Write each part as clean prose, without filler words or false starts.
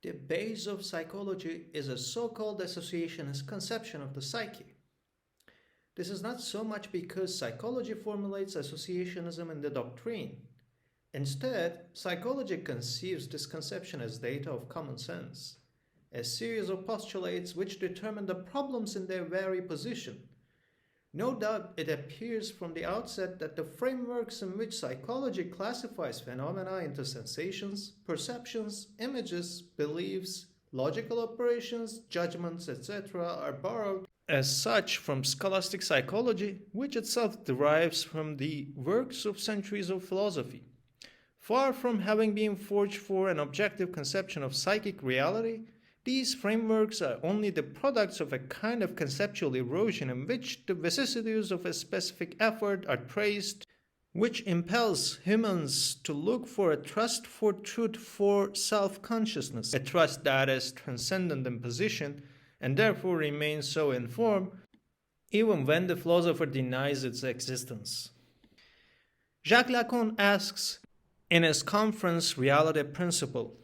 The base of psychology is a so-called associationist conception of the psyche. This is not so much because psychology formulates associationism in the doctrine. Instead, psychology conceives this conception as data of common sense, a series of postulates which determine the problems in their very position. No doubt it appears from the outset that the frameworks in which psychology classifies phenomena into sensations, perceptions, images, beliefs, logical operations, judgments, etc. are borrowed as such from scholastic psychology, which itself derives from the works of centuries of philosophy. Far from having been forged for an objective conception of psychic reality, these frameworks are only the products of a kind of conceptual erosion in which the vicissitudes of a specific effort are traced, which impels humans to look for a trust for truth, for self-consciousness, a trust that is transcendent in position and therefore remains so in form, even when the philosopher denies its existence. Jacques Lacan asks in his conference Reality Principle,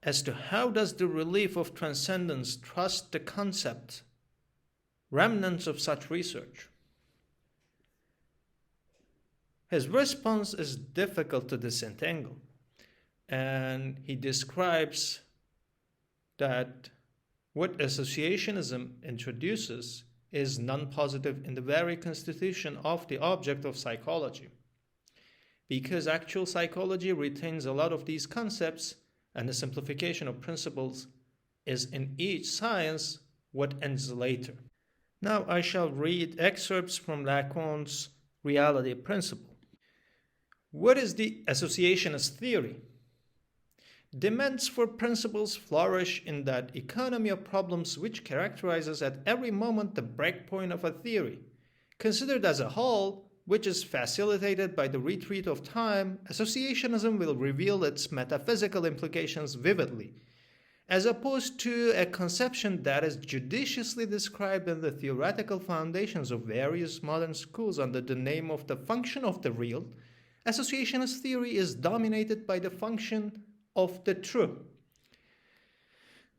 as to how does the relief of transcendence trust the concept, remnants of such research. His response is difficult to disentangle, and he describes that what associationism introduces is non-positive in the very constitution of the object of psychology, because actual psychology retains a lot of these concepts, and the simplification of principles is in each science what ends later. Now I shall read excerpts from Lacan's Reality Principle. What is the associationist theory? Demands for principles flourish in that economy of problems which characterizes at every moment the breakpoint of a theory. Considered as a whole, which is facilitated by the retreat of time, associationism will reveal its metaphysical implications vividly, as opposed to a conception that is judiciously described in the theoretical foundations of various modern schools under the name of the function of the real. Associationist theory is dominated by the function of the true.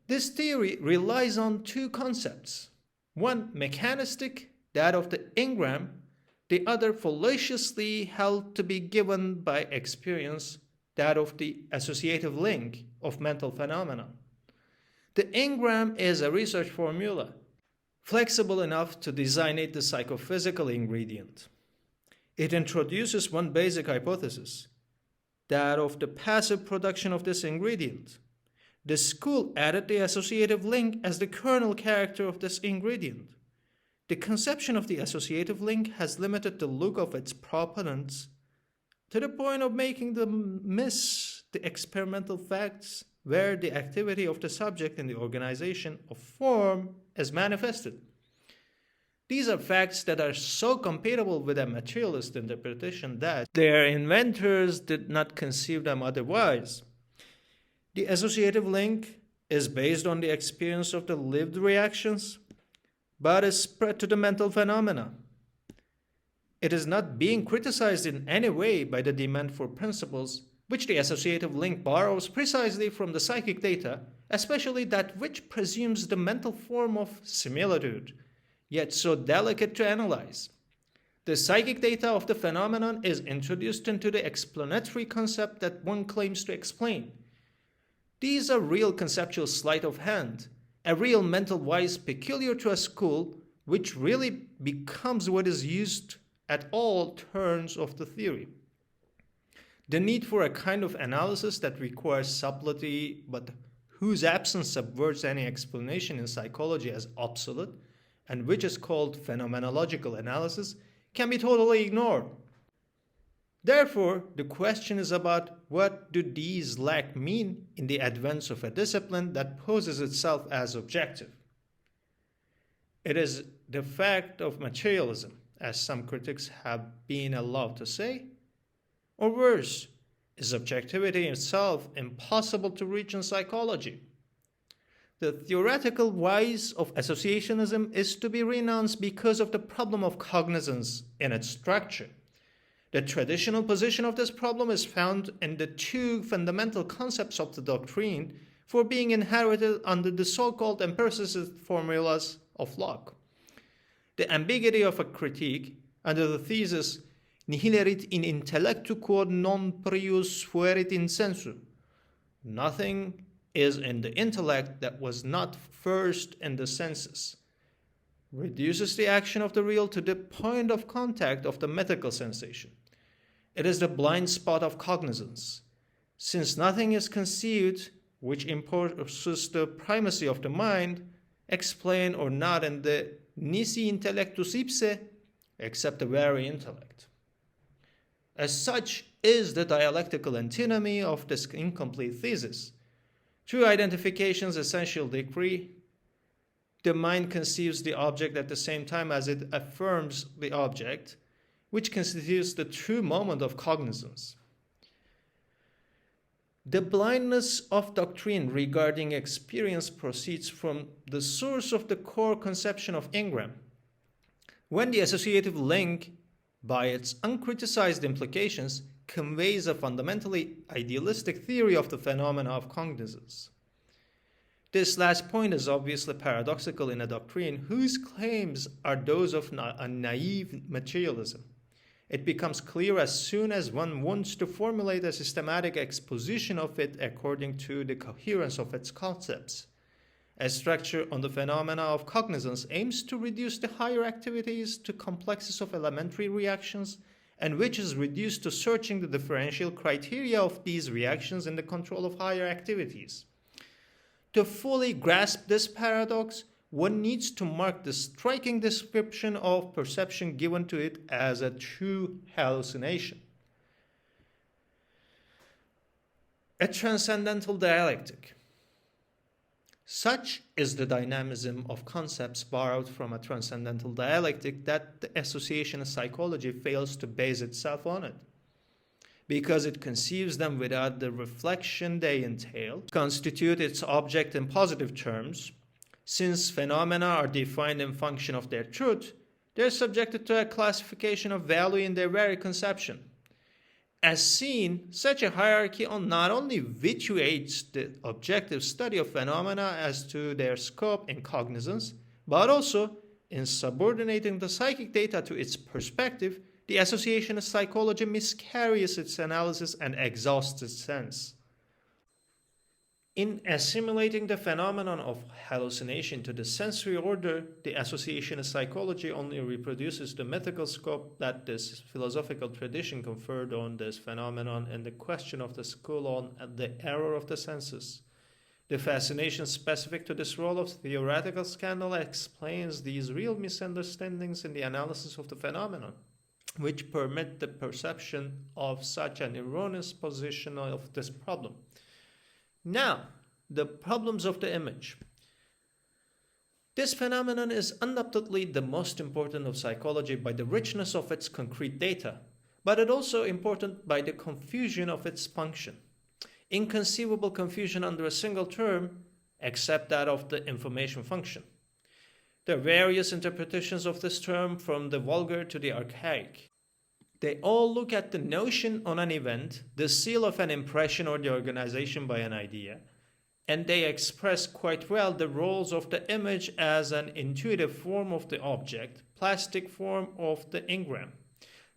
This theory relies on two concepts, one mechanistic, that of the engram, the other fallaciously held to be given by experience, that of the associative link of mental phenomena. The engram is a research formula, flexible enough to designate the psychophysical ingredient. It introduces one basic hypothesis, that of the passive production of this ingredient. The school added the associative link as the kernel character of this ingredient. The conception of the associative link has limited the look of its proponents to the point of making them miss the experimental facts where the activity of the subject in the organization of form is manifested. These are facts that are so compatible with a materialist interpretation that their inventors did not conceive them otherwise. The associative link is based on the experience of the lived reactions, but is spread to the mental phenomena. It is not being criticized in any way by the demand for principles, which the associative link borrows precisely from the psychic data, especially that which presumes the mental form of similitude, yet so delicate to analyze. The psychic data of the phenomenon is introduced into the explanatory concept that one claims to explain. These are real conceptual sleight of hand, a real mental wise peculiar to a school, which really becomes what is used at all turns of the theory. The need for a kind of analysis that requires subtlety, but whose absence subverts any explanation in psychology as obsolete, and which is called phenomenological analysis, can be totally ignored. Therefore, the question is about what do these lack mean in the advance of a discipline that poses itself as objective. It is the fact of materialism, as some critics have been allowed to say, or worse, is objectivity itself impossible to reach in psychology? The theoretical whys of associationism is to be renounced because of the problem of cognizance in its structure. The traditional position of this problem is found in the two fundamental concepts of the doctrine, for being inherited under the so-called empiricist formulas of Locke. The ambiguity of a critique under the thesis nihil erit in intellectu quod non prius fuerit in sensu. Nothing is in the intellect that was not first in the senses, reduces the action of the real to the point of contact of the mythical sensation. It is the blind spot of cognizance. Since nothing is conceived which imposes the primacy of the mind, explained or not in the nisi intellectus ipse, except the very intellect. As such is the dialectical antinomy of this incomplete thesis. Through identification's essential decree, the mind conceives the object at the same time as it affirms the object, which constitutes the true moment of cognizance. The blindness of doctrine regarding experience proceeds from the source of the core conception of Ingram. When the associative link, by its uncriticized implications, conveys a fundamentally idealistic theory of the phenomena of cognizance. This last point is obviously paradoxical in a doctrine whose claims are those of a naive materialism. It becomes clear as soon as one wants to formulate a systematic exposition of it according to the coherence of its concepts. A structure on the phenomena of cognizance aims to reduce the higher activities to complexes of elementary reactions, and which is reduced to searching the differential criteria of these reactions in the control of higher activities. To fully grasp this paradox, one needs to mark the striking description of perception given to it as a true hallucination. A transcendental dialectic. Such is the dynamism of concepts borrowed from a transcendental dialectic that the associationist psychology fails to base itself on it, because it conceives them without the reflection they entail, constitute its object in positive terms. Since phenomena are defined in function of their truth, they are subjected to a classification of value in their very conception. As seen, such a hierarchy not only vitiates the objective study of phenomena as to their scope in cognizance, but also, in subordinating the psychic data to its perspective, the associationist psychology miscarries its analysis and exhausts its sense. In assimilating the phenomenon of hallucination to the sensory order, the associationist psychology only reproduces the mythical scope that this philosophical tradition conferred on this phenomenon in the question of the school on the error of the senses. The fascination specific to this role of theoretical scandal explains these real misunderstandings in the analysis of the phenomenon, which permit the perception of such an erroneous position of this problem. Now, the problems of the image. This phenomenon is undoubtedly the most important of psychology by the richness of its concrete data, but it also important by the confusion of its function. Inconceivable confusion under a single term, except that of the information function. There are various interpretations of this term from the vulgar to the archaic. They all look at the notion on an event, the seal of an impression or the organization by an idea, and they express quite well the roles of the image as an intuitive form of the object, plastic form of the engram.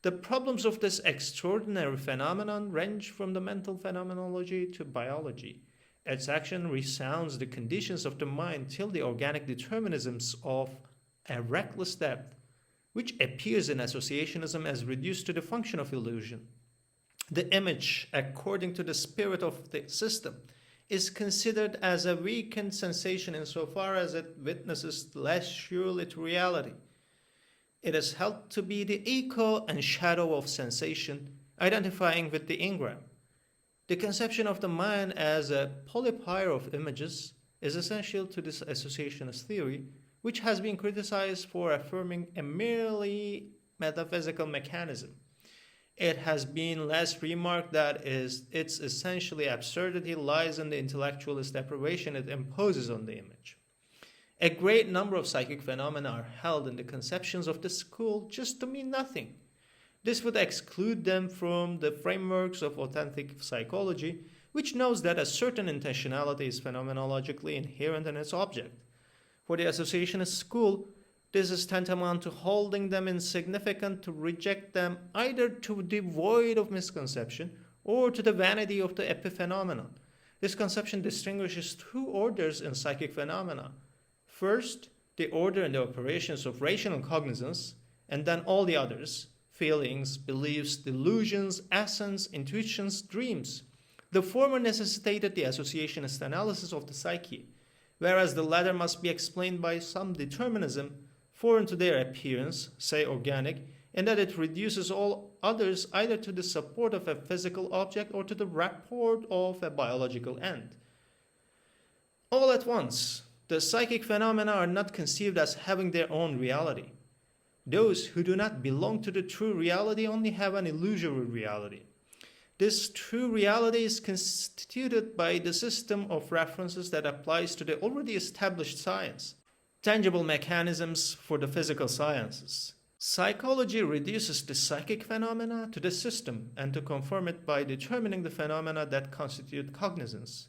The problems of this extraordinary phenomenon range from the mental phenomenology to biology. Its action resounds the conditions of the mind till the organic determinisms of a reckless depth, which appears in associationism as reduced to the function of illusion. The image, according to the spirit of the system, is considered as a weakened sensation insofar as it witnesses less surely to reality. It is held to be the echo and shadow of sensation, identifying with the engram. The conception of the mind as a polypire of images is essential to this associationist theory, which has been criticized for affirming a merely metaphysical mechanism. It has been less remarked that its essentially absurdity lies in the intellectualist deprivation it imposes on the image. A great number of psychic phenomena are held in the conceptions of the school just to mean nothing. This would exclude them from the frameworks of authentic psychology, which knows that a certain intentionality is phenomenologically inherent in its object. For the associationist school, this is tantamount to holding them insignificant, to reject them either to devoid of misconception or to the vanity of the epiphenomenon. This conception distinguishes two orders in psychic phenomena. First, the order in the operations of rational cognizance, and then all the others, feelings, beliefs, delusions, essence, intuitions, dreams. The former necessitated the associationist analysis of the psyche, whereas the latter must be explained by some determinism foreign to their appearance, say organic, in that it reduces all others either to the support of a physical object or to the rapport of a biological end. All at once, the psychic phenomena are not conceived as having their own reality. Those who do not belong to the true reality only have an illusory reality. This true reality is constituted by the system of references that applies to the already established science, tangible mechanisms for the physical sciences. Psychology reduces the psychic phenomena to the system and to conform it by determining the phenomena that constitute cognizance.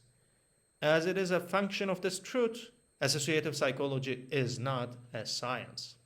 As it is a function of this truth, associative psychology is not a science.